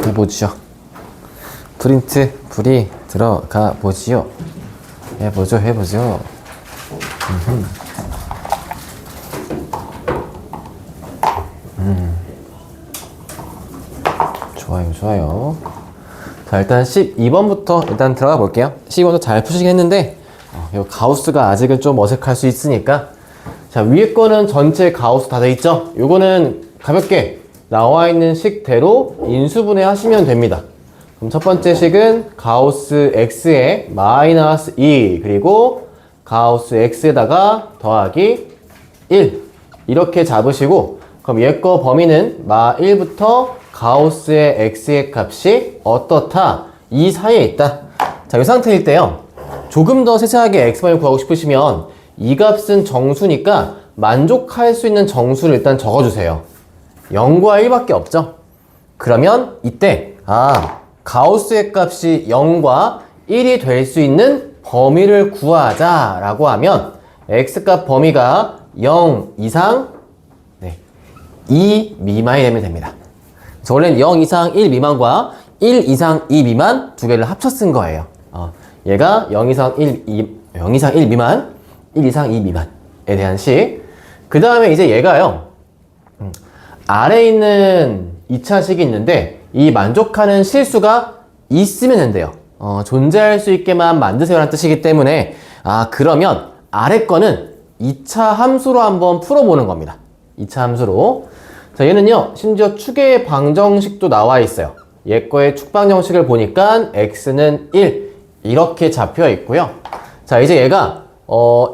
해보죠. 프린트 불이 들어가 보지요. 해보죠. 좋아요. 자, 일단 12번부터 일단 들어가 볼게요. 12번도 잘 푸시긴 했는데 이 가우스가 아직은 좀 어색할 수 있으니까, 자, 위에 거는 전체 가우스 다 돼 있죠? 요거는 가볍게 나와 있는 식대로 인수분해 하시면 됩니다. 그럼 첫 번째 식은 가우스 x에 마이너스 2 그리고 가우스 x에다가 더하기 1 이렇게 잡으시고, 그럼 얘 거 범위는 마 1부터 가우스의 x의 값이 어떻다, 이 사이에 있다. 자, 이 상태일 때요, 조금 더 세세하게 x만을 구하고 싶으시면 이 값은 정수니까 만족할 수 있는 정수를 일단 적어주세요. 0과 1밖에 없죠? 그러면 이때 가우스의 값이 0과 1이 될 수 있는 범위를 구하자 라고 하면 x값 범위가 0 이상 2 미만이 되면 됩니다. 원래는 0 이상 1 미만과 1 이상 2 미만 두 개를 합쳐 쓴 거예요. 얘가 0 이상 1 미만, 1 이상 2 미만에 대한 식. 그 다음에 이제 얘가요, 아래에 있는 2차식이 있는데 이 만족하는 실수가 있으면 된대요. 존재할 수 있게만 만드세요 라는 뜻이기 때문에 그러면 아래 거는 2차 함수로 한번 풀어보는 겁니다. 2차 함수로. 자, 얘는요, 심지어 축의 방정식도 나와 있어요. 얘 거의 축 방정식을 보니까 x는 1 이렇게 잡혀 있고요. 자, 이제 얘가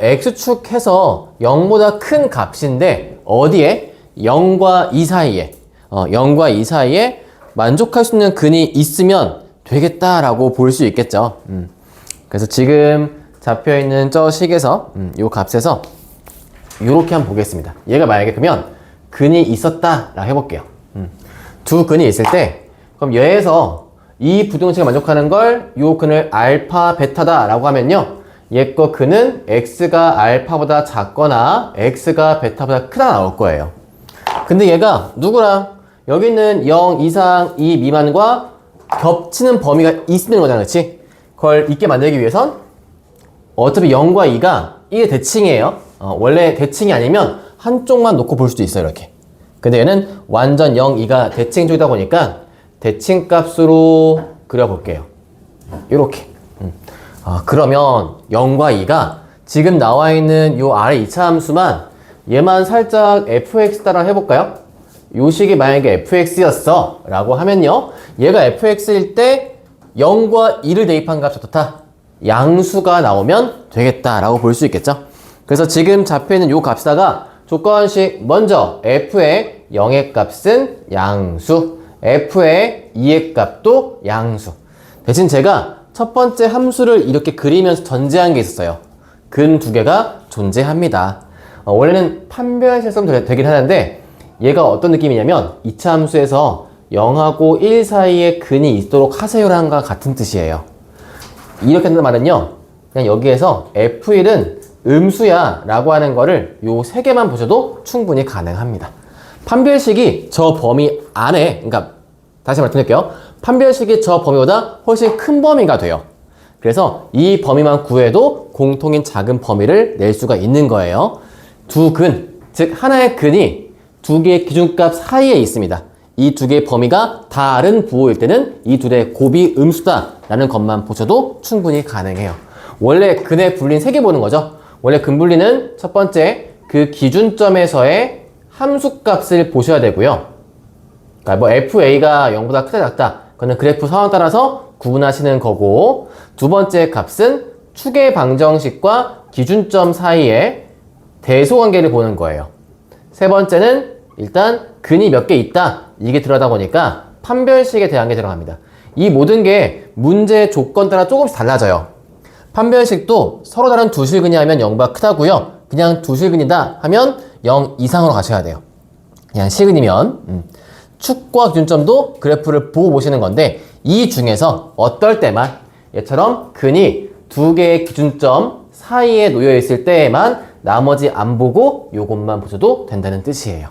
x축 해서 0보다 큰 값인데 어디에? 0과 2 사이에 0과 2 사이에 만족할 수 있는 근이 있으면 되겠다라고 볼 수 있겠죠. 그래서 지금 잡혀있는 저 식에서 요 값에서 요렇게 한번 보겠습니다. 얘가 만약에 그러면 근이 있었다라고 해볼게요. 두 근이 있을 때, 그럼 얘에서 이 부등식을 만족하는 걸 요 근을 알파 베타다 라고 하면요, 얘 거 근은 x가 알파보다 작거나 x가 베타보다 크다 나올 거예요. 근데 얘가 누구랑? 여기 있는 0 이상 2 미만과 겹치는 범위가 있는 거잖아, 그치? 그걸 있게 만들기 위해선 어차피 0과 2가 1의 대칭이에요. 원래 대칭이 아니면 한쪽만 놓고 볼 수도 있어요, 이렇게. 근데 얘는 완전 0, 2가 대칭 쪽이다 보니까 대칭 값으로 그려볼게요. 이렇게. 그러면 0과 2가 지금 나와 있는 요 아래 2차 함수만 얘만 살짝 fx 따라 해볼까요? 요 식이 만약에 fx였어 라고 하면요, 얘가 fx일 때 0과 2를 대입한 값이 어떻다? 양수가 나오면 되겠다 라고 볼 수 있겠죠? 그래서 지금 잡혀있는 요 값에다가 조건식 먼저 f의 0의 값은 양수, f의 2의 값도 양수. 대신 제가 첫 번째 함수를 이렇게 그리면서 전제한 게 있었어요. 근 두 개가 존재합니다. 원래는 판별식 쓰면 되긴 하는데 얘가 어떤 느낌이냐면 2차 함수에서 0하고 1 사이에 근이 있도록 하세요라는 것과 같은 뜻이에요. 이렇게 한다는 말은요, 그냥 여기에서 f1은 음수야 라고 하는 거를 요 세 개만 보셔도 충분히 가능합니다. 판별식이 저 범위 안에, 그러니까 다시 말씀드릴게요, 판별식이 저 범위보다 훨씬 큰 범위가 돼요. 그래서 이 범위만 구해도 공통인 작은 범위를 낼 수가 있는 거예요. 두 근, 즉 하나의 근이 두 개의 기준값 사이에 있습니다. 이 두 개의 범위가 다른 부호일 때는 이 둘의 곱이 음수다 라는 것만 보셔도 충분히 가능해요. 원래 근의 분리는 세 개 보는 거죠. 원래 근 분리는 첫 번째 그 기준점에서의 함수값을 보셔야 되고요. 그러니까 뭐 fa가 0보다 크다 작다, 그거는 그래프 상황 따라서 구분하시는 거고, 두 번째 값은 축의 방정식과 기준점 사이에 대소관계를 보는 거예요. 세 번째는 일단 근이 몇 개 있다, 이게 들어가다 보니까 판별식에 대한 게 들어갑니다. 이 모든 게 문제의 조건 따라 조금씩 달라져요. 판별식도 서로 다른 두 실근이 하면 0보다 크다고요. 그냥 두 실근이다 하면 0 이상으로 가셔야 돼요. 그냥 실근이면. 축과 기준점도 그래프를 보고 보시는 건데, 이 중에서 어떨 때만 얘처럼 근이 두 개의 기준점 사이에 놓여 있을 때에만 나머지 안 보고 요것만 보셔도 된다는 뜻이에요.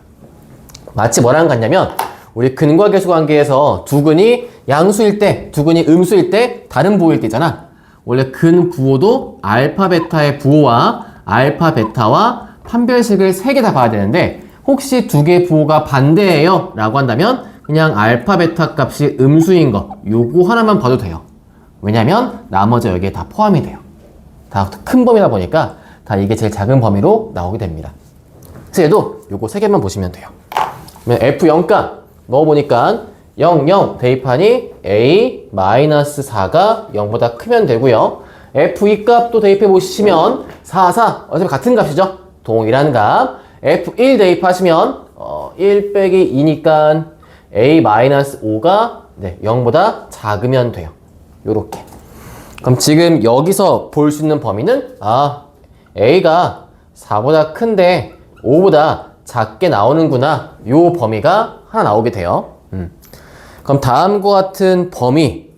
마치 뭐랑 같냐면 우리 근과 계수 관계에서 두 근이 양수일 때, 두 근이 음수일 때 다른 부호일 때 있잖아. 원래 근 부호도 알파 베타의 부호와 알파 베타와 판별식을 3개 다 봐야 되는데 혹시 두 개의 부호가 반대예요 라고 한다면 그냥 알파 베타 값이 음수인 거 요거 하나만 봐도 돼요. 왜냐면 나머지 여기에 다 포함이 돼요. 다 큰 범위다 보니까 다 이게 제일 작은 범위로 나오게 됩니다. 그래서 얘도 요거 3개만 보시면 돼요. 그러면 F0값 넣어보니까 0, 0 대입하니 A-4가 0보다 크면 되고요. F2 값도 대입해 보시면 4, 4 어차피 같은 값이죠. 동일한 값. F1 대입하시면 1 빼기 2니까 A-5가 0보다 작으면 돼요. 요렇게. 그럼 지금 여기서 볼 수 있는 범위는 A가 4보다 큰데 5보다 작게 나오는구나. 요 범위가 하나 나오게 돼요. 그럼 다음과 같은 범위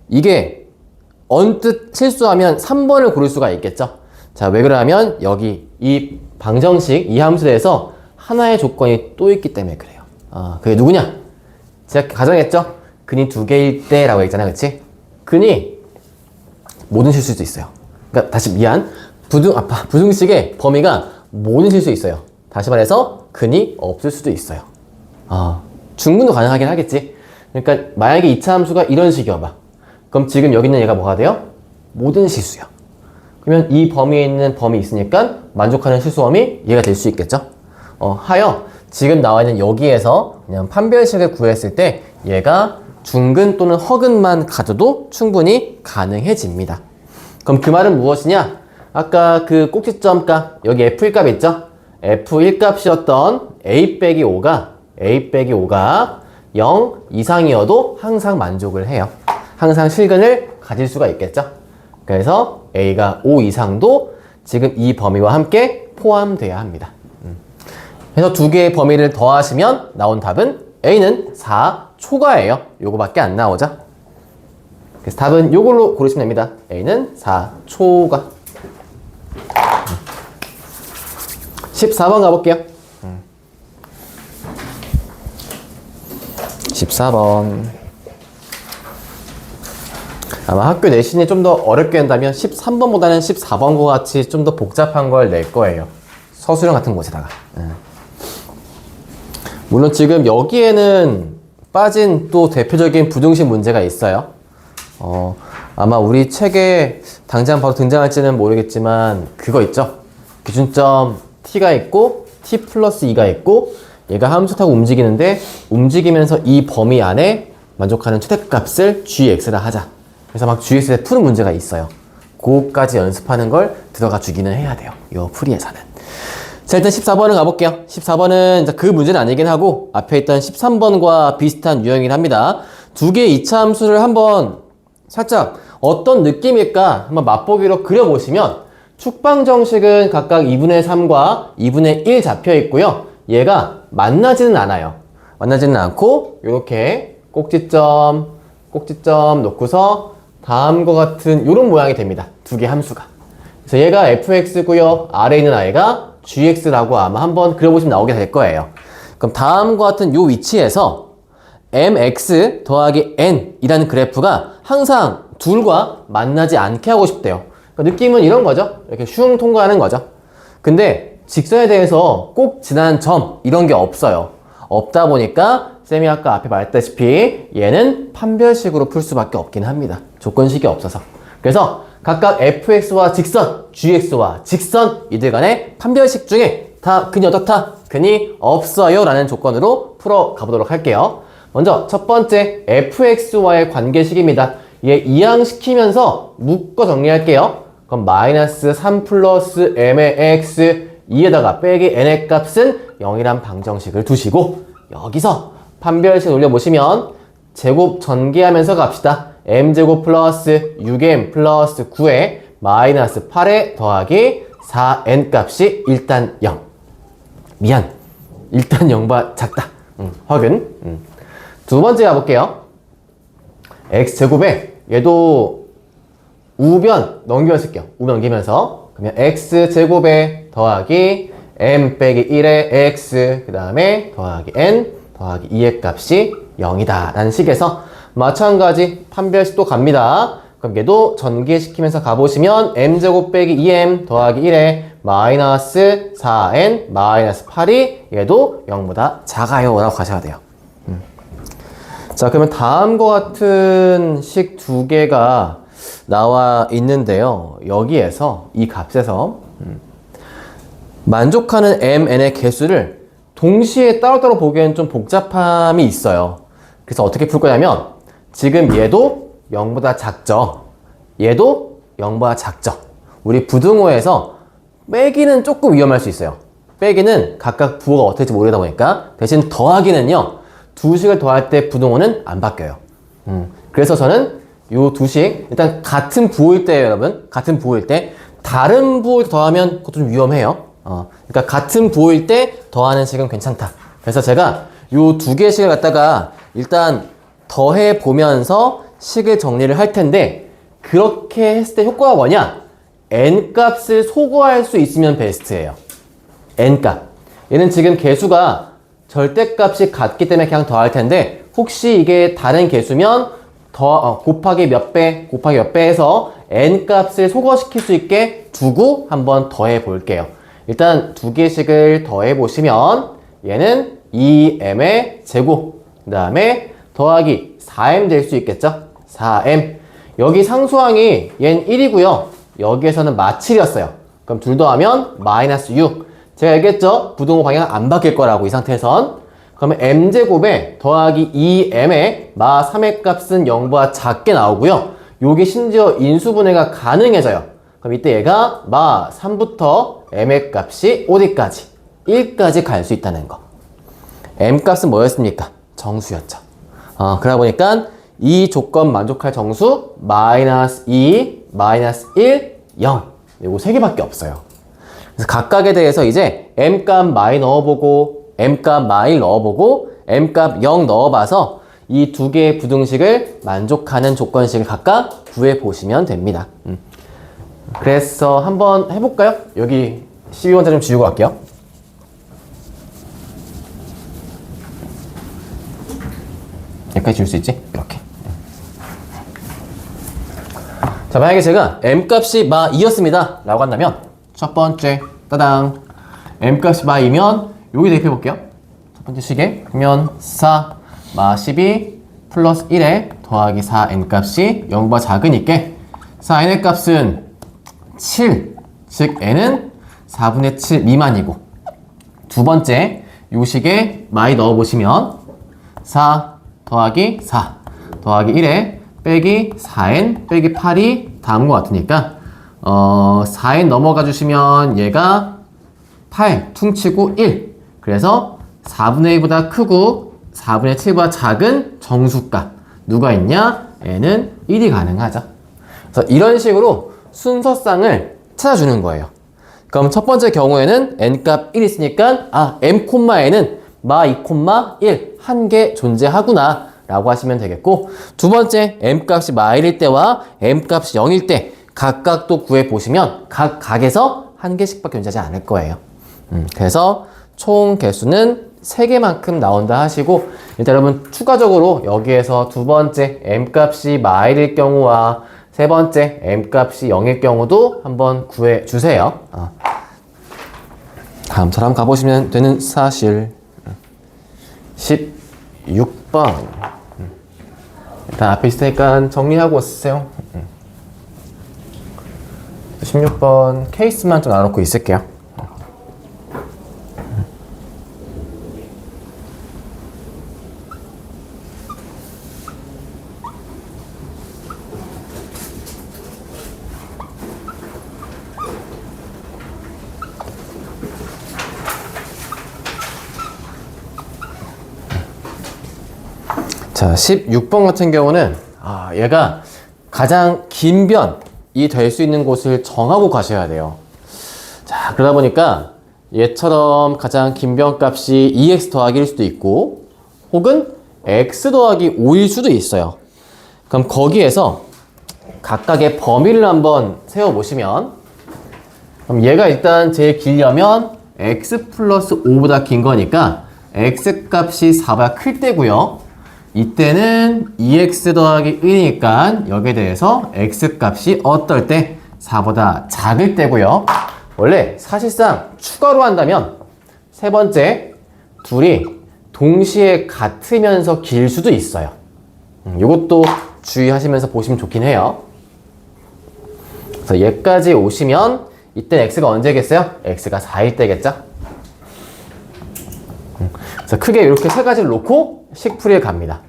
이게 언뜻 실수하면 3번을 고를 수가 있겠죠. 자, 왜 그러냐면 여기 이 방정식 이 함수에서 하나의 조건이 또 있기 때문에 그래요. 그게 누구냐? 제가 가정했죠? 근이 2개일 때 라고 했잖아요. 그치? 근이 모든 실수도 있어요. 그러니까 다시 미안. 부등식의 범위가 모든 실수 있어요. 다시 말해서 근이 없을 수도 있어요. 중근도 가능하긴 하겠지. 그러니까 만약에 2차 함수가 이런 식이어봐. 그럼 지금 여기 있는 얘가 뭐가 돼요? 모든 실수야. 그러면 이 범위에 있는 범위 있으니까 만족하는 실수범위 얘가 될 수 있겠죠? 하여 지금 나와 있는 여기에서 그냥 판별식을 구했을 때 얘가 중근 또는 허근만 가져도 충분히 가능해집니다. 그럼 그 말은 무엇이냐? 아까 그 꼭지점 값, 여기 F1 값 있죠? F1 값이었던 A-5가 0 이상이어도 항상 만족을 해요. 항상 실근을 가질 수가 있겠죠? 그래서 A가 5 이상도 지금 이 범위와 함께 포함돼야 합니다. 그래서 두 개의 범위를 더하시면 나온 답은 A는 4 초과예요. 요거밖에 안 나오죠? 그래서 답은 요걸로 고르시면 됩니다. A는 4 초과. 14번 가볼게요. 14번. 아마 학교 내신이 좀 더 어렵게 한다면 13번보다는 14번과 같이 좀 더 복잡한 걸 낼 거예요. 서술형 같은 곳에다가. 물론 지금 여기에는 빠진 또 대표적인 부등식 문제가 있어요. 아마 우리 책에 당장 바로 등장할지는 모르겠지만 그거 있죠. 기준점 t가 있고 t 플러스 2가 있고 얘가 함수 타고 움직이는데 움직이면서 이 범위 안에 만족하는 최대값을 gx라 하자. 그래서 막 gx에 푸는 문제가 있어요. 그거까지 연습하는 걸 들어가 주기는 해야 돼요. 이 풀이에서는. 자, 일단 14번을 가볼게요. 14번은 그 문제는 아니긴 하고 앞에 있던 13번과 비슷한 유형이긴 합니다. 두 개의 2차 함수를 한번 살짝 어떤 느낌일까 한번 맛보기로 그려보시면 축방 정식은 각각 2분의 3과 2분의 1 잡혀 있고요. 얘가 만나지는 않아요. 만나지는 않고 이렇게 꼭지점 놓고서 다음과 같은 이런 모양이 됩니다. 두 개 함수가. 그래서 얘가 fx고요. 아래 있는 아이가 gx라고 아마 한번 그려보시면 나오게 될 거예요. 그럼 다음과 같은 이 위치에서 mx 더하기 n 이라는 그래프가 항상 둘과 만나지 않게 하고 싶대요. 그러니까 느낌은 이런 거죠. 이렇게 슝 통과하는 거죠. 근데 직선에 대해서 꼭 지나는 점 이런 게 없어요. 없다 보니까 쌤이 아까 앞에 말했다시피 얘는 판별식으로 풀 수밖에 없긴 합니다. 조건식이 없어서. 그래서 각각 fx와 직선, gx와 직선 이들 간의 판별식 중에 다 근이 어떻다? 근이 없어요 라는 조건으로 풀어 가보도록 할게요. 먼저 첫 번째 fx와의 관계식입니다. 얘 이항시키면서 묶어 정리할게요. 그럼 마이너스 3 플러스 m의 x 2에다가 빼기 n의 값은 0이란 방정식을 두시고 여기서 판별식 올려보시면 제곱 전개하면서 갑시다. m제곱 플러스 6m 플러스 9에 마이너스 8에 더하기 4n 값이 일단 0. 미안. 일단 0보다 작다. 확인. 두 번째 가볼게요. x제곱에 얘도 우변 넘겨쓸게요. 우변 넘기면서 그러면 x제곱에 더하기 m 빼기 1의 x 그 다음에 더하기 n 더하기 2의 값이 0이다 라는 식에서 마찬가지 판별식도 갑니다. 그럼 얘도 전개시키면서 가보시면 m제곱 빼기 2m 더하기 1에 마이너스 4n 마이너스 8이 얘도 0보다 작아요 라고 가셔야 돼요. 자, 그러면 다음과 같은 식 두 개가 나와 있는데요. 여기에서 이 값에서 만족하는 mn의 개수를 동시에 따로따로 보기에는 좀 복잡함이 있어요. 그래서 어떻게 풀 거냐면 지금 얘도 0보다 작죠. 얘도 0보다 작죠. 우리 부등호에서 빼기는 조금 위험할 수 있어요. 빼기는 각각 부호가 어떻게 될지 모르다 보니까 대신 더하기는요. 두 식을 더할 때 부등호는 안 바뀌어요. 그래서 저는 요 두 식 일단 같은 부호일 때 여러분 같은 부호일 때 다른 부호를 더하면 그것도 좀 위험해요. 그러니까 같은 부호일 때 더하는 식은 괜찮다. 그래서 제가 요 두 개의 식을 갖다가 일단 더해 보면서 식을 정리를 할 텐데 그렇게 했을 때 효과가 뭐냐? n 값을 소거할 수 있으면 베스트예요. n 값. 얘는 지금 개수가 절대값이 같기 때문에 그냥 더할 텐데 혹시 이게 다른 개수면 곱하기 몇 배 해서 n 값을 소거시킬 수 있게 두고 한번 더해 볼게요. 일단 두 개씩을 더해 보시면 얘는 2m의 제곱 그 다음에 더하기 4m 될 수 있겠죠? 4m 여기 상수항이 얘는 1이고요. 여기에서는 마7이었어요. 그럼 둘 더하면 마이너스 6 제가 얘기했죠? 부등호 방향 안 바뀔 거라고 이 상태에선 그러면 m제곱에 더하기 2m의 마 3의 값은 0보다 작게 나오고요. 요게 심지어 인수분해가 가능해져요. 그럼 이때 얘가 마 3부터 m의 값이 어디까지? 1까지 갈 수 있다는 거. m 값은 뭐였습니까? 정수였죠. 그러다 보니까 이 조건 만족할 정수 마이너스 2, 마이너스 1, 0 이거 세 개밖에 없어요. 그래서 각각에 대해서 이제 m 값 마이 넣어보고 m 값 마일 넣어보고 m 값 0 넣어봐서 이 두 개의 부등식을 만족하는 조건식을 각각 구해보시면 됩니다. 그래서 한번 해볼까요? 여기 12번째 좀 지우고 갈게요. 여기까지 지울 수 있지? 이렇게. 자, 만약에 제가 m 값이 마 2였습니다 라고 한다면 첫 번째 따당 m 값이 마 2면 여기 대입해 볼게요. 첫 번째 식에 그러면 4 마 12 플러스 1에 더하기 4n 값이 0보다 작으니까 4n의 값은 7 즉 n은 4분의 7 미만이고 두 번째 요 식에 많이 넣어보시면 4 더하기 4 더하기 1에 빼기 4n 빼기 8이 다음과 같으니까 4n 넘어가 주시면 얘가 8 퉁치고 1 그래서 4분의 1보다 크고 4분의 7보다 작은 정수값 누가 있냐? n은 1이 가능하죠. 그래서 이런 식으로 순서상을 찾아주는 거예요. 그럼 첫 번째 경우에는 n값 1 있으니까 m, n은 마 2, 1 한 개 존재하구나 라고 하시면 되겠고 두 번째 m값이 마 1일 때와 m값이 0일 때 각각 또 구해보시면 각 각에서 한 개씩밖에 존재하지 않을 거예요. 그래서 총 개수는 3개만큼 나온다 하시고 일단 여러분 추가적으로 여기에서 두 번째 m값이 마 1일 경우와 세 번째 m값이 0일 경우도 한번 구해주세요. 다음처럼 가보시면 되는 사실 16번 일단 앞에 있으니까 정리하고 쓰세요. 16번 케이스만 좀 나눠놓고 있을게요. 자, 16번 같은 경우는 얘가 가장 긴 변이 될 수 있는 곳을 정하고 가셔야 돼요. 자, 그러다 보니까 얘처럼 가장 긴 변 값이 2x 더하기일 수도 있고 혹은 x 더하기 5일 수도 있어요. 그럼 거기에서 각각의 범위를 한번 세워보시면 그럼 얘가 일단 제일 길려면 x 플러스 5보다 긴 거니까 x값이 4보다 클 때고요. 이때는 2x 더하기 1이니까 여기에 대해서 x값이 어떨 때 4보다 작을 때고요. 원래 사실상 추가로 한다면 세 번째 둘이 동시에 같으면서 길 수도 있어요. 이것도 주의하시면서 보시면 좋긴 해요. 그래서 얘까지 오시면 이때 x가 언제겠어요? x가 4일 때겠죠? 그래서 크게 이렇게 세 가지를 놓고 식풀이에 갑니다.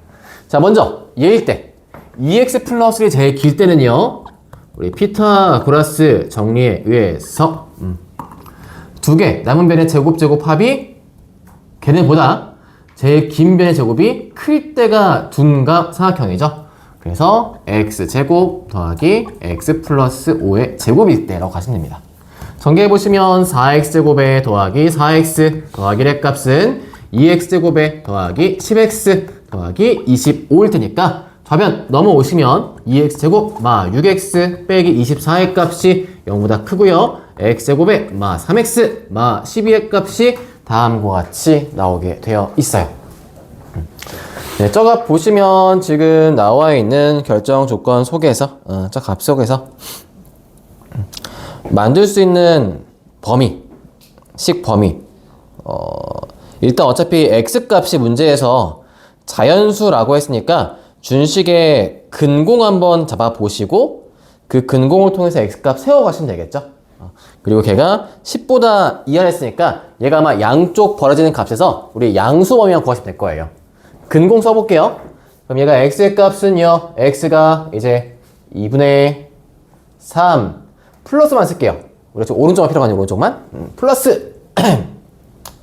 자, 먼저 얘일 때 2x 플러스 1이 제일 길 때는요, 우리 피타고라스 정리에 의해서 두 개 남은 변의 제곱합이 걔네보다 제일 긴 변의 제곱이 클 때가 둔갑 삼각형이죠. 그래서 x제곱 더하기 x 플러스 5의 제곱일 때라고 가시면 됩니다. 전개해보시면 4x제곱에 더하기 4x 더하기 1의 값은 2x제곱에 더하기 10x 더하기 25일 테니까 좌변 넘어오시면 2x제곱 마 6x 빼기 24의 값이 0보다 크고요. x제곱에 마 3x 마 12의 값이 다음과 같이 나오게 되어 있어요. 네, 저 값 보시면 지금 나와 있는 결정 조건 속에서 저 값 속에서 만들 수 있는 범위, 식 범위 일단 어차피 x값이 문제에서 자연수라고 했으니까 준식의 근공 한번 잡아보시고 그 근공을 통해서 x값 세워가시면 되겠죠. 그리고 걔가 10보다 이하였으니까 얘가 아마 양쪽 벌어지는 값에서 우리 양수 범위만 구하시면 될 거예요. 근공 써볼게요. 그럼 얘가 x의 값은요, x가 이제 2분의 3 플러스만 쓸게요. 우리가 지금 오른쪽만 필요가 아니고 오른쪽만 플러스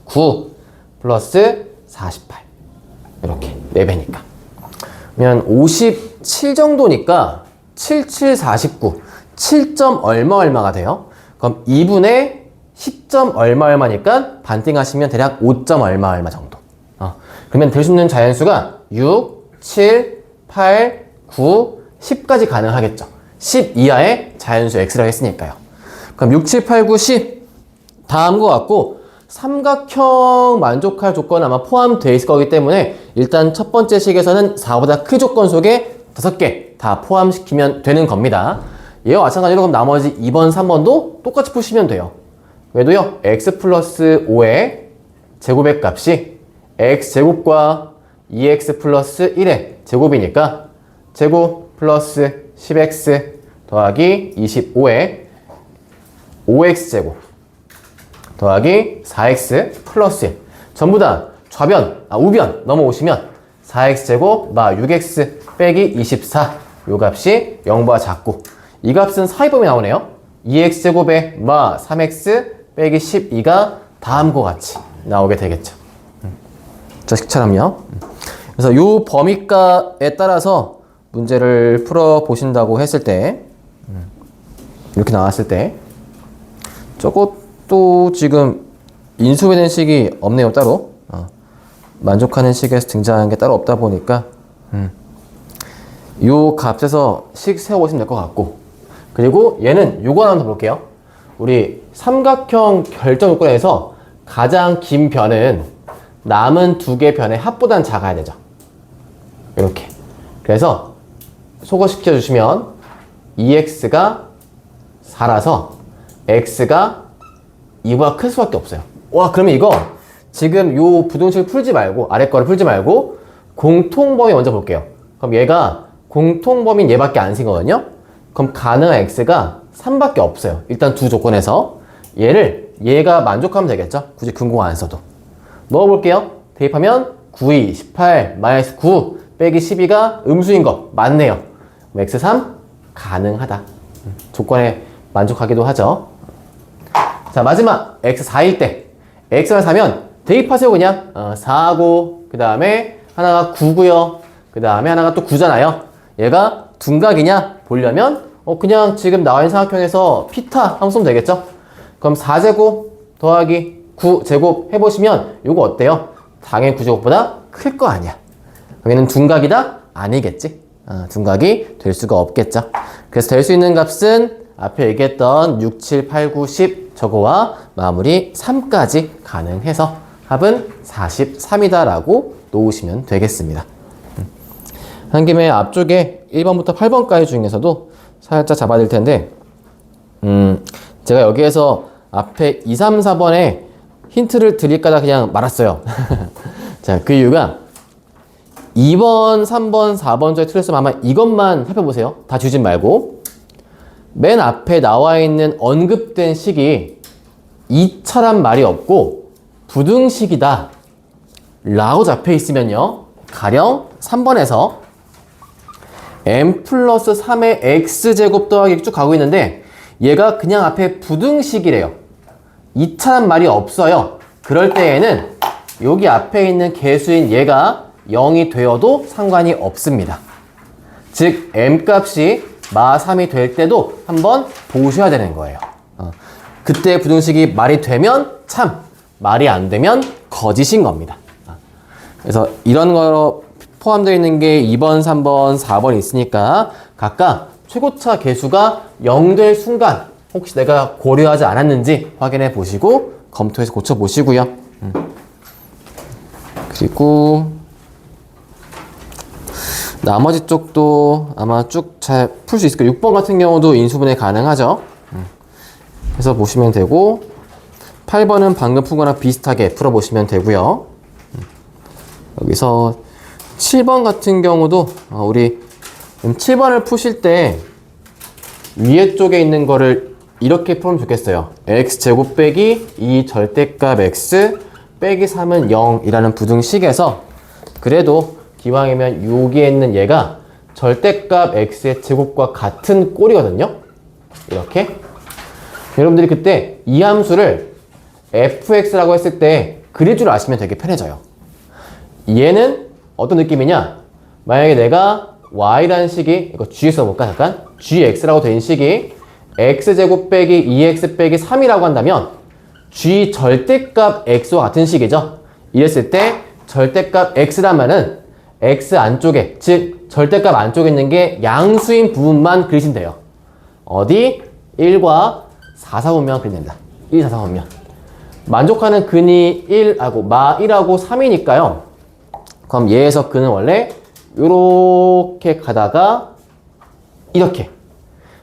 9 플러스 48 이렇게 4배니까 그러면 57 정도니까 77, 49 7점 얼마가 돼요? 그럼 2분의 10점 얼마니까 반띵하시면 대략 5점 얼마 정도. 그러면 될 수 있는 자연수가 6, 7, 8, 9, 10까지 가능하겠죠. 10 이하의 자연수 x라고 했으니까요. 그럼 6, 7, 8, 9, 10 다음과 같고 삼각형 만족할 조건은 아마 포함되어 있을 거기 때문에 일단 첫 번째 식에서는 4보다 큰 조건 속에 5개 다 포함시키면 되는 겁니다. 얘와 마찬가지로 그럼 나머지 2번, 3번도 똑같이 푸시면 돼요. 왜도요? x 플러스 5의 제곱의 값이 x제곱과 2x 플러스 1의 제곱이니까 제곱 플러스 10x 더하기 25의 5x제곱 더하기 4x 플러스 1 전부 다 좌변, 우변 넘어오시면 4x제곱 마 6x 빼기 24 요 값이 0보다 작고 이 값은 사이범위 나오네요. 2x제곱에 마 3x 빼기 12가 다음과 같이 나오게 되겠죠. 저 식처럼요. 그래서 요 범위가에 따라서 문제를 풀어보신다고 했을 때 이렇게 나왔을 때 저것도 지금 인수분해 식이 없네요. 따로 만족하는 식에서 등장하는 게 따로 없다 보니까 요 값에서 식 세워보시면 될 것 같고 그리고 얘는 요거 하나 더 볼게요. 우리 삼각형 결정 요건에서 가장 긴 변은 남은 두 개 변의 합보다는 작아야 되죠. 이렇게. 그래서 소거시켜 주시면 2x가 4라서 x가 2보다 클 수밖에 없어요. 와, 그러면 이거 지금 요 부동식을 풀지 말고 아래 거를 풀지 말고 공통범위 먼저 볼게요. 그럼 얘가 공통범위는 얘밖에 안 생거든요. 그럼 가능한 x가 3밖에 없어요. 일단 두 조건에서 얘가 만족하면 되겠죠. 굳이 근공 안 써도. 넣어볼게요. 대입하면 9이 18 마이너스 9 빼기 12가 음수인 거 맞네요. x3 가능하다. 조건에 만족하기도 하죠. 자, 마지막 x4일 때 x가 4면 대입하세요. 그냥 4하고 그 다음에 하나가 9고요. 그 다음에 하나가 또 9잖아요. 얘가 둔각이냐 보려면 그냥 지금 나와 있는 삼각형에서 피타 한번 쓰면 되겠죠. 그럼 4제곱 더하기 9제곱 해보시면 요거 어때요? 당연히 9제곱보다 클 거 아니야. 그럼 얘는 둔각이다? 아니겠지. 둔각이 될 수가 없겠죠. 그래서 될 수 있는 값은 앞에 얘기했던 6, 7, 8, 9, 10 저거와 마무리 3까지 가능해서 합은 43이다 라고 놓으시면 되겠습니다. 한 김에 앞쪽에 1번부터 8번까지 중에서도 살짝 잡아야 될 텐데 제가 여기에서 앞에 2, 3, 4번에 힌트를 드릴까다 그냥 말았어요. 자, 그 이유가 2번, 3번, 4번 저에 틀렸으면 아마 이것만 살펴보세요. 다 지우지 말고. 맨 앞에 나와 있는 언급된 식이 이처럼 말이 없고 부등식이다 라고 잡혀 있으면요. 가령 3번에서 m 플러스 3의 x제곱 더하기 쭉 가고 있는데 얘가 그냥 앞에 부등식이래요. 이차란 말이 없어요. 그럴 때에는 여기 앞에 있는 개수인 얘가 0이 되어도 상관이 없습니다. 즉 m값이 마3이 될 때도 한번 보셔야 되는 거예요. 그때 부등식이 말이 되면 참, 말이 안 되면 거짓인 겁니다. 그래서 이런 거로 포함되어 있는 게 2번, 3번, 4번 있으니까 각각 최고차 개수가 0 될 순간 혹시 내가 고려하지 않았는지 확인해 보시고 검토해서 고쳐 보시고요. 그리고 나머지 쪽도 아마 쭉 잘 풀 수 있을 거예요. 6번 같은 경우도 인수분해 가능하죠. 그래서 보시면 되고 8번은 방금 푼 거랑 비슷하게 풀어보시면 되고요. 여기서 7번 같은 경우도 우리 7번을 푸실 때 위에 쪽에 있는 거를 이렇게 풀면 좋겠어요. x제곱 빼기 2 절대값 x 빼기 3은 0이라는 부등식에서 그래도 기왕이면 여기에 있는 얘가 절대값 x의 제곱과 같은 꼴이거든요. 이렇게. 여러분들이 그때 이 함수를 fx라고 했을 때 그릴 줄 아시면 되게 편해져요. 얘는 어떤 느낌이냐? 만약에 내가 y라는 식이, 이거 g 써볼까 잠깐? gx라고 된 식이 x제곱 빼기 2x 빼기 3이라고 한다면 g 절대값 x와 같은 식이죠. 이랬을 때 절대값 x란 말은 x 안쪽에, 즉 절대값 안쪽에 있는 게 양수인 부분만 그리시면 돼요. 어디? 1과 4, 4 보면 그리면 됩니다. 1, 4, 4 보면. 만족하는 근이 1하고 마 1하고 3이니까요. 그럼 얘에서 근은 원래 요렇게 가다가 이렇게.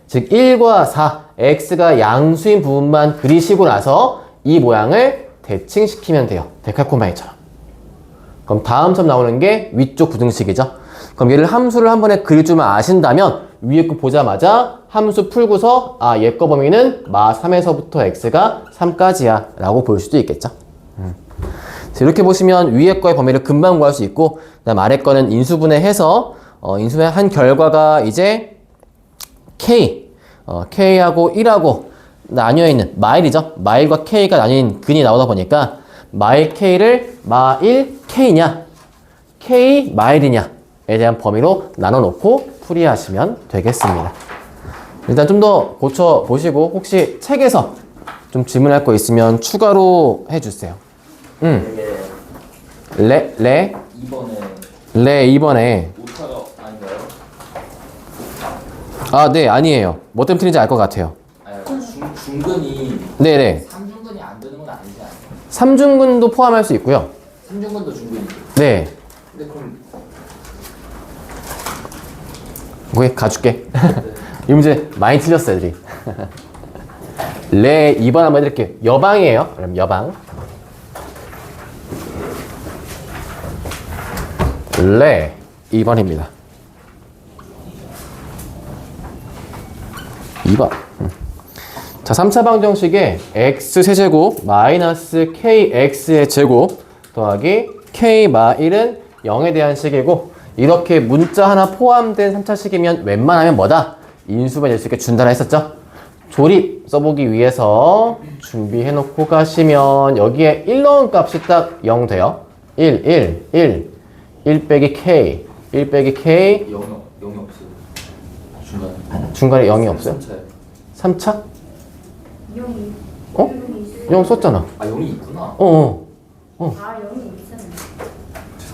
즉 1과 4, x가 양수인 부분만 그리시고 나서 이 모양을 대칭시키면 돼요. 데칼코마니처럼. 그럼 다음 점 나오는 게 위쪽 부등식이죠. 그럼 얘를 함수를 한 번에 그릴 줄만 아신다면 위에 거 보자마자 함수 풀고서 얘 거 범위는 마 3에서부터 x가 3까지야 라고 볼 수도 있겠죠. 이렇게 보시면 위에 거의 범위를 금방 구할 수 있고 그다음 아래 거는 인수분해해서 인수분해한 결과가 이제 K하고 1하고 나뉘어있는 마일이죠. 마일과 K가 나뉘는 근이 나오다 보니까 마일 K를 마일 K냐 K 마일이냐에 대한 범위로 나눠놓고 풀이하시면 되겠습니다. 일단 좀 더 고쳐보시고 혹시 책에서 좀 질문할 거 있으면 추가로 해주세요. 레 2번에 오차가 아닌가요? 네, 아니에요. 뭐 때문에 틀린지 알 것 같아요. 중근이 네네. 3중근이 안 되는 건 아니지 않아요? 3중근도 포함할 수 있고요. 3중근도 중근이죠. 네. 근데 그럼 오케이, 가줄게. 이 문제 많이 틀렸어, 애들이. 레 2번 한번 해드릴게요. 여방이에요. 그럼 여방. 레 2번입니다. 2번. 자, 3차 방정식에 x 세제곱 마이너스 kx의 제곱 더하기 k 마1은 0에 대한 식이고 이렇게 문자 하나 포함된 3차식이면 웬만하면 뭐다? 인수분해 될 수 있게 준다라 했었죠? 조립 써보기 위해서 준비해놓고 가시면 여기에 1 넣은 값이 딱 0 돼요. 1 빼기 k 1 빼기 k 0이 없어요. 중간에 0이 없어요? 3차요. 3차? 0이 0 썼잖아. 0이 있구나. 0이 있었네.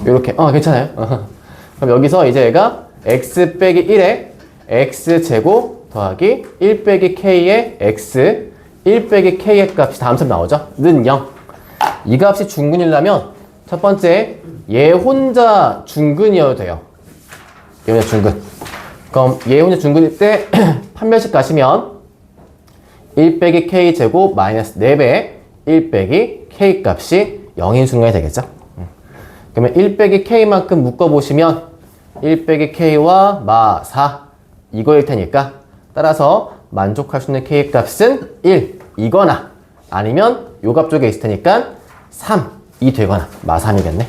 이렇게 괜찮아요. 그럼 여기서 이제 얘가 x 빼기 1에 x 제곱 더하기 1 빼기 k의 x 1 빼기 k의 값이 다음 점 나오죠? 는 0. 이 값이 중근이라면 첫 번째 얘 혼자 중근이어도 돼요. 얘 혼자 중근. 그럼 얘 혼자 중근일 때 판별식 가시면 1 빼기 k 제곱 마이너스 4배 1 빼기 k 값이 0인 순간이 되겠죠. 그러면 1 빼기 k만큼 묶어보시면 1 빼기 k와 마 4 이거일 테니까 따라서 만족할 수 있는 k 값은 1 이거나 아니면 요 값 쪽에 있을 테니까 3이 되거나 마 3이겠네.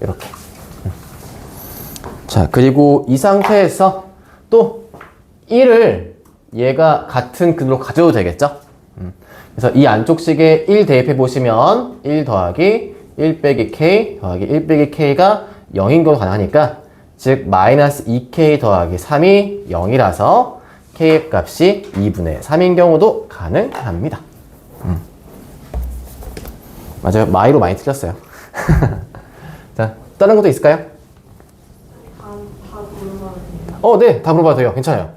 이렇게. 자, 그리고 이 상태에서 또 1을 얘가 같은 근으로 가져도 되겠죠? 그래서 이 안쪽 식에 1 대입해 보시면 1 더하기 1 빼기 k 더하기 1 빼기 k가 0인 경우도 가능하니까 즉 마이너스 2k 더하기 3이 0이라서 k의 값이 2분의 3인 경우도 가능합니다. 맞아요. 마이로 많이 틀렸어요. 자, 다른 것도 있을까요? 다 물어봐도 돼요. 네. 다 물어봐도 돼요. 괜찮아요.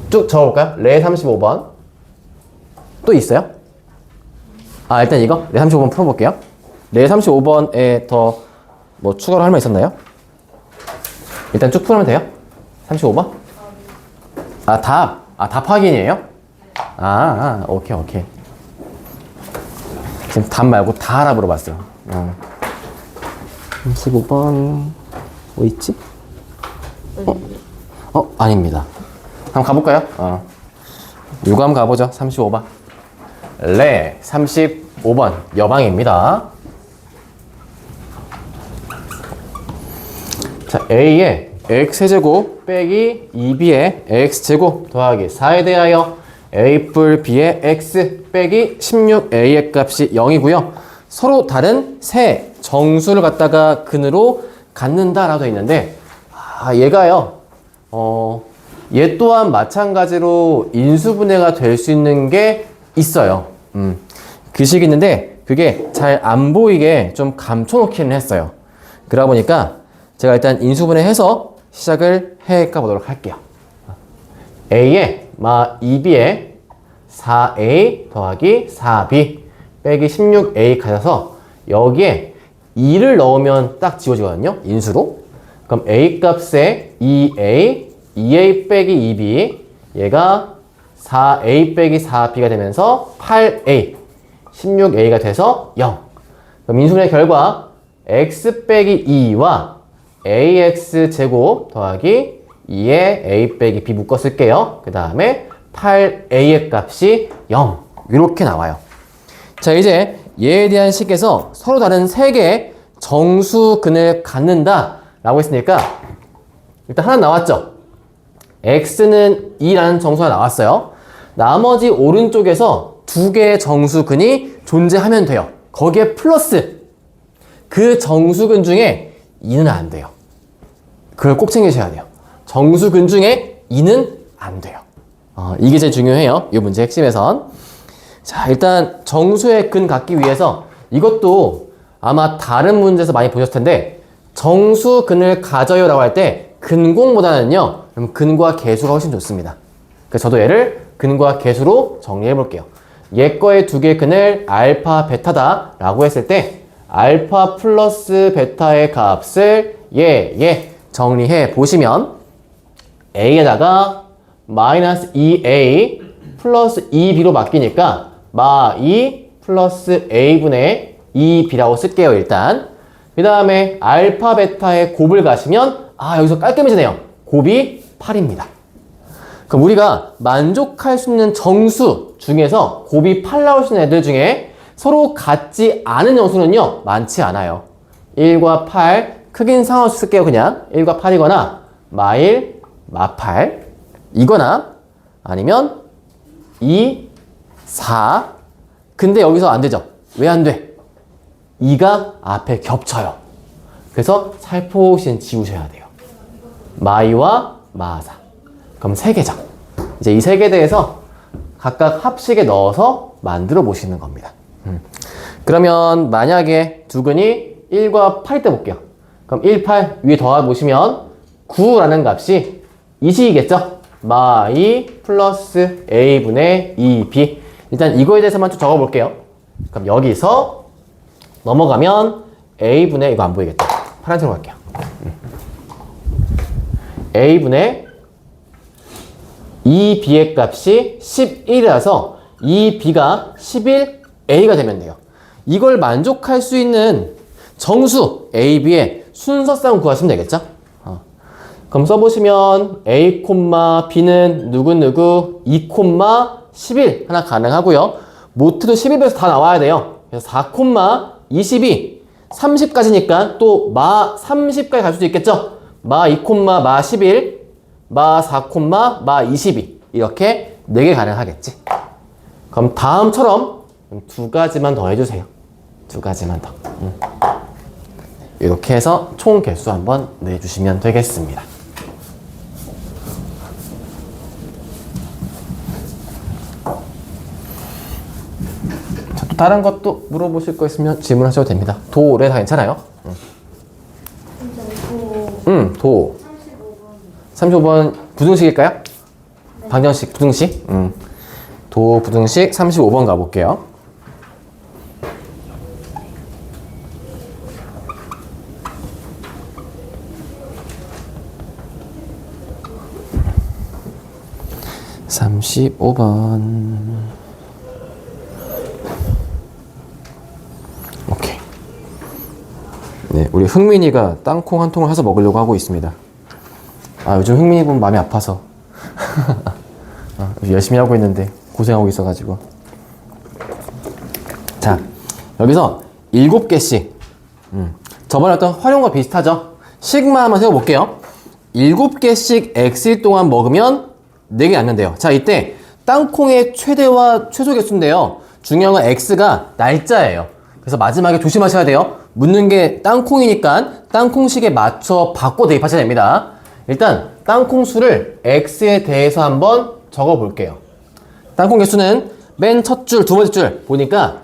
쭉 적어볼까요? 레 35번. 또 있어요? 일단 이거? 레 35번 풀어볼게요. 레 35번에 더 뭐 추가로 할 말 있었나요? 일단 쭉 풀면 돼요? 35번? 답 확인이에요? 오케이. 지금 답 말고 다 알아 물어봤어요. 35번, 뭐 있지? 아닙니다. 한번 가볼까요? 유감 가보죠. 35번. 레 35번 여방입니다. 자, A에 x제곱 빼기 2b의 x제곱 더하기 4에 대하여 a 뿔 b의 x 빼기 16a의 값이 0이고요. 서로 다른 세 정수를 갖다가 근으로 갖는다라고 되어 있는데 얘가요. 얘 또한 마찬가지로 인수분해가 될 수 있는 게 있어요. 그 식이 있는데 그게 잘 안 보이게 좀 감춰놓기는 했어요. 그러다 보니까 제가 일단 인수분해해서 시작을 해가 보도록 할게요. A에 마 2B에 4A 더하기 4B 빼기 16A 가져서 여기에 2를 넣으면 딱 지워지거든요. 인수로. 그럼 A 값에 2A, 2A 빼기 2B 얘가 4A 빼기 4B가 되면서 8A, 16A가 돼서 0. 그럼 인수분해 결과 X 빼기 2와 AX 제곱 더하기 2에 A 빼기 B 묶어 쓸게요. 그 다음에 8A의 값이 0 이렇게 나와요. 자, 이제 얘에 대한 식에서 서로 다른 3개의 정수근을 갖는다 라고 했으니까 일단 하나 나왔죠. X는 2라는 정수가 나왔어요. 나머지 오른쪽에서 2개의 정수근이 존재하면 돼요. 거기에 플러스 그 정수근 중에 2는 안 돼요. 그걸 꼭 챙기셔야 돼요. 정수근 중에 2는 안 돼요. 이게 제일 중요해요. 이 문제 핵심에선. 자, 일단 정수의 근 갖기 위해서 이것도 아마 다른 문제에서 많이 보셨을 텐데 정수근을 가져요 라고 할 때 근공보다는요 근과 계수가 훨씬 좋습니다. 그래서 저도 얘를 근과 계수로 정리해 볼게요. 얘 거의 2개의 근을 알파 베타다 라고 했을 때 알파 플러스 베타의 값을 정리해 보시면 A에다가 마이너스 2A 플러스 2B로 바뀌니까 마 2 플러스 A분의 2B라고 쓸게요. 일단 그 다음에 알파 베타의 곱을 가시면 여기서 깔끔해지네요. 곱이 8입니다. 그럼 우리가 만족할 수 있는 정수 중에서 곱이 8 나올 수 있는 애들 중에 서로 같지 않은 정수는요 많지 않아요. 1과 8 크긴 상관없이 쓸게요. 그냥 1과 8이거나 마 1, 마 8 이거나 아니면 2, 4 근데 여기서 안 되죠. 왜 안 돼? 2가 앞에 겹쳐요. 그래서 살포시 지우셔야 돼요. 마 2와 마 4 그럼 3개죠. 이제 이 3개에 대해서 각각 합식에 넣어서 만들어 보시는 겁니다. 그러면 만약에 두 근이 1과 8일 때 볼게요. 그럼 1, 8 위에 더해 보시면 9라는 값이 이 식이겠죠? 마 2 플러스 A분의 2B 일단 이거에 대해서만 좀 적어 볼게요. 그럼 여기서 넘어가면 a분의, 이거 안 보이겠다. 파란색으로 갈게요. a분의 2b의 값이 11이라서 2b가 11a가 되면 돼요. 이걸 만족할 수 있는 정수 ab의 순서쌍 구하시면 되겠죠? 그럼 써보시면 a, b는 누구누구 2, 11 하나 가능하고요. 모트도 11에서 다 나와야 돼요. 그래서 4, 22 30까지니까 또 마 30까지 갈 수도 있겠죠? 마 2, 마 11 마 4, 마 22 이렇게 4개 가능하겠지. 그럼 다음처럼 두 가지만 더 해주세요. 두 가지만 더. 이렇게 해서 총 개수 한번 내주시면 되겠습니다. 자, 또 다른 것도 물어보실 거 있으면 질문하셔도 됩니다. 도래 다 괜찮아요? 도. 35번 부등식일까요? 방정식 부등식? 도 부등식 35번 가볼게요. 오케이. 네, 우리 흥민이가 땅콩 한 통을 사서 먹으려고 하고 있습니다. 아, 요즘 흥민이 보면 마음이 아파서 열심히 하고 있는데 고생하고 있어가지고. 자, 여기서 7개씩 저번에 어떤 활용과 비슷하죠? 시그마 한번 세워볼게요. 7개씩 x일 동안 먹으면 4개 남는데요. 자, 이때 땅콩의 최대와 최소 개수인데요. 중요한 건 x가 날짜예요. 그래서 마지막에 조심하셔야 돼요. 묻는 게 땅콩이니까 땅콩식에 맞춰 바꿔 대입하셔야 됩니다. 일단 땅콩 수를 x에 대해서 한번 적어 볼게요. 땅콩 개수는 맨 첫 줄, 두 번째 줄 보니까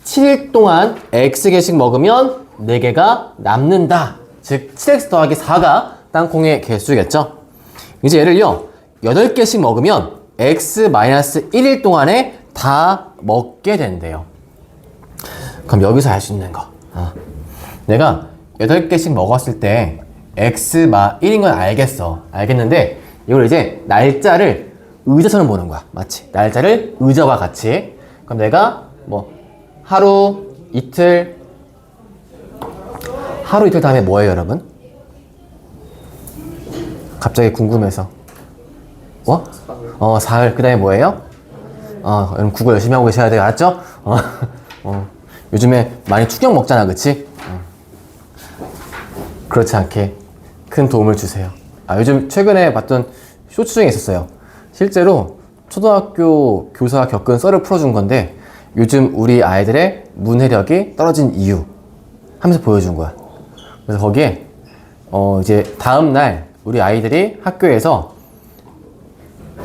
7일 동안 x개씩 먹으면 4개가 남는다. 즉 7x 더하기 4가 땅콩의 개수겠죠. 이제 얘를요 8개씩 먹으면 x-1일 동안에 다 먹게 된대요. 그럼 여기서 알 수 있는 거, 내가 8개씩 먹었을 때 x-1인 건 알겠는데 이걸 이제 날짜를 의자처럼 보는 거야. 마치 날짜를 의자와 같이. 그럼 내가 뭐 하루 이틀 다음에 뭐예요, 여러분? 갑자기 궁금해서. 사흘. 그 다음에 뭐예요? 여러분 국어 열심히 하고 계셔야 돼요. 알았죠? 요즘에 많이 축약 먹잖아, 그치? 그렇지 않게 큰 도움을 주세요. 요즘 최근에 봤던 쇼츠 중에 있었어요. 실제로 초등학교 교사가 겪은 썰을 풀어준 건데 요즘 우리 아이들의 문해력이 떨어진 이유 하면서 보여준 거야. 그래서 거기에 이제 다음날 우리 아이들이 학교에서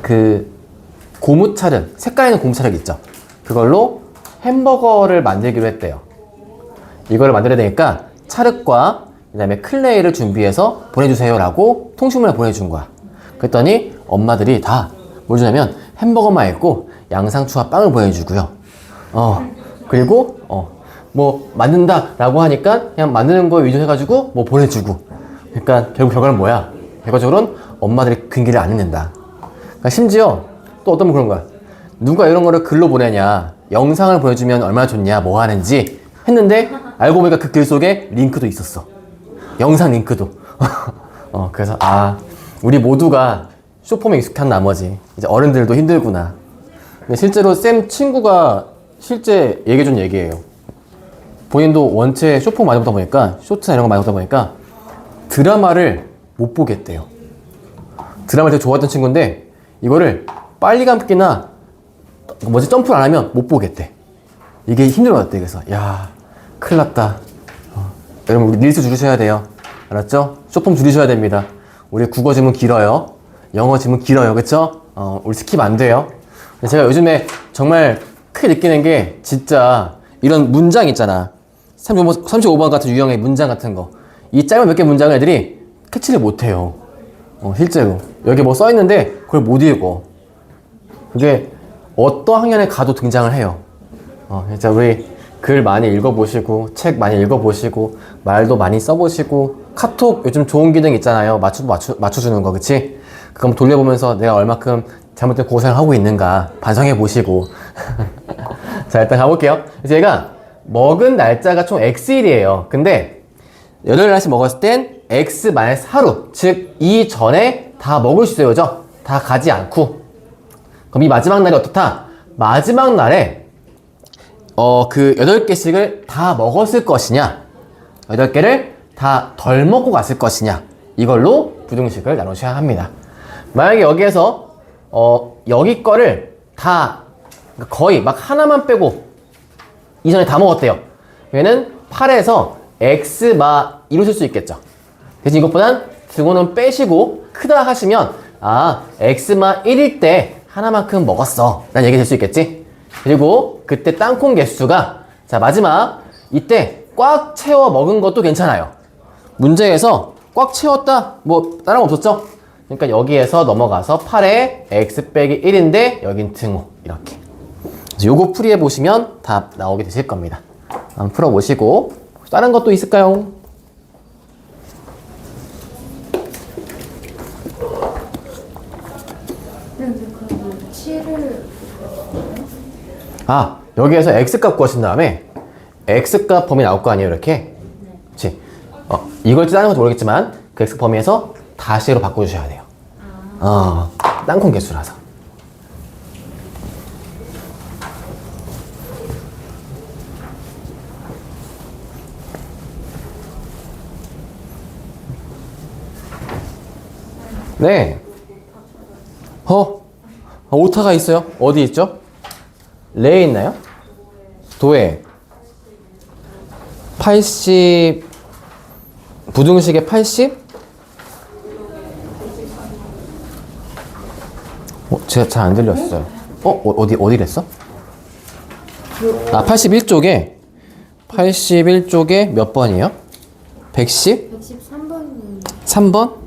그 고무차륵, 색깔 있는 고무차륵 있죠? 그걸로 햄버거를 만들기로 했대요. 이거를 만들어야 되니까 찰흙과 그 다음에 클레이를 준비해서 보내주세요 라고 통신문에 보내준 거야. 그랬더니 엄마들이 다 뭘 주냐면 햄버거만 있고 양상추와 빵을 보내주고요. 그리고 뭐 만든다 라고 하니까 그냥 만드는 거 위주로 해가지고 뭐 보내주고. 그러니까 결국 결과는 뭐야? 결과적으로는 엄마들이 근기를 안 읽는다. 그러니까 심지어 또 어떤 분 그런 거야. 누가 이런 거를 글로 보내냐, 영상을 보내주면 얼마나 좋냐, 뭐 하는지 했는데 알고 보니까 그 글 속에 링크도 있었어. 영상 링크도. 그래서 우리 모두가 쇼폼에 익숙한 나머지 이제 어른들도 힘들구나. 근데 실제로 쌤 친구가 실제 얘기해준 얘기예요. 본인도 원체 쇼폼 많이 보다 보니까, 쇼트나 이런 거 많이 보다 보니까 드라마를 못 보겠대요. 드라마를 되게 좋아했던 친구인데 이거를 빨리 감기나 점프를 안 하면 못 보겠대. 이게 힘들어졌대. 그래서 야, 큰일 났다. 여러분 우리 릴스 줄이셔야 돼요. 알았죠? 쇼폼 줄이셔야 됩니다. 우리 국어 지문 길어요. 영어 지문 길어요. 그쵸? 우리 스킵 안 돼요. 근데 제가 요즘에 정말 크게 느끼는 게 진짜 이런 문장 있잖아. 35번 같은 유형의 문장 같은 거. 이 짧은 몇 개 문장을 애들이 캐치를 못 해요. 실제로. 여기 뭐 써있는데 그걸 못 읽어. 그게 어떤 학년에 가도 등장을 해요. 진짜 우리 글 많이 읽어보시고 책 많이 읽어보시고 말도 많이 써보시고 카톡 요즘 좋은 기능 있잖아요. 맞춰주는 거, 그치? 그거 한번 돌려보면서 내가 얼마큼 잘못된 고생을 하고 있는가 반성해보시고 자, 일단 가볼게요. 그래서 얘가 먹은 날짜가 총 X일이에요. 근데 8알씩 먹었을 땐 X 마이너스 하루, 즉 이 전에 다 먹을 수 있어요. 그죠? 다 가지 않고. 그럼 이 마지막 날이 어떻다? 마지막 날에 그 8개씩을 다 먹었을 것이냐, 8개를 다 덜 먹고 갔을 것이냐, 이걸로 부등식을 나누셔야 합니다. 만약에 여기에서 여기 거를 다 거의 막 하나만 빼고 이전에 다 먹었대요. 얘는 8에서 x마 2로 쓸 수 있겠죠. 대신 이것보단 등호는 빼시고 크다 하시면 x마 1일 때 하나만큼 먹었어 라는 얘기 될 수 있겠지. 그리고 그때 땅콩 개수가 자 마지막 이때 꽉 채워 먹은 것도 괜찮아요. 문제에서 꽉 채웠다 뭐 다른 거 없었죠? 그러니까 여기에서 넘어가서 8에 x 빼기 1인데 여긴 등호 이렇게. 그래서 요거 풀이해 보시면 답 나오게 되실 겁니다. 한번 풀어보시고 다른 것도 있을까요? 그럼 7을 여기에서 x값 구하신 다음에 x값 범위 나올 거 아니에요, 이렇게? 그치? 이걸 뜻하는 건지 모르겠지만 그 x 범위에서 다시로 바꿔주셔야 돼요. 땅콩 개수라서. 네. 오타가 있어요. 어디 있죠? 레에 있나요? 도에 80 부등식에 80? 제가 잘 안 들렸어요. 어디랬어? 81쪽에 몇 번이에요? 110? 113번이 3번?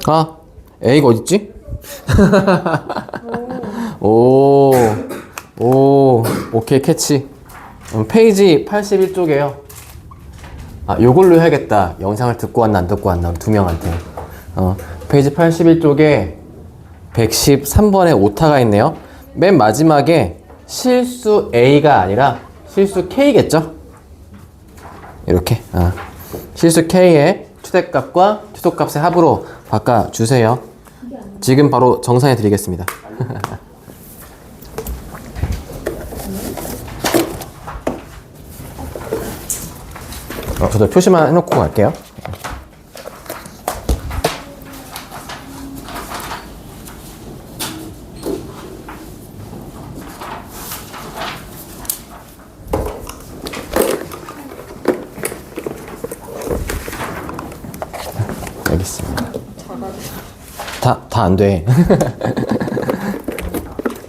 맞나? A가 어딨지? 오케이, 캐치. 페이지 81쪽에요. 요걸로 해야겠다. 영상을 듣고 왔나, 안 듣고 왔나, 두 명한테. 페이지 81쪽에 113번에 오타가 있네요. 맨 마지막에 실수 A가 아니라 실수 K겠죠? 이렇게. 실수 K의 최대값과 최소값의 합으로 바꿔주세요. 지금 바로 정산해 드리겠습니다. 저도 표시만 해놓고 갈게요. 여기 있습니다. 다 안 돼.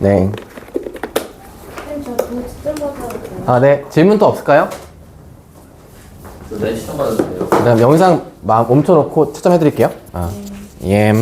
네. 네. 질문 또 없을까요? 네, 시험 받아도 돼요. 그다음 영상 멈춰놓고 채점해 드릴게요. 예.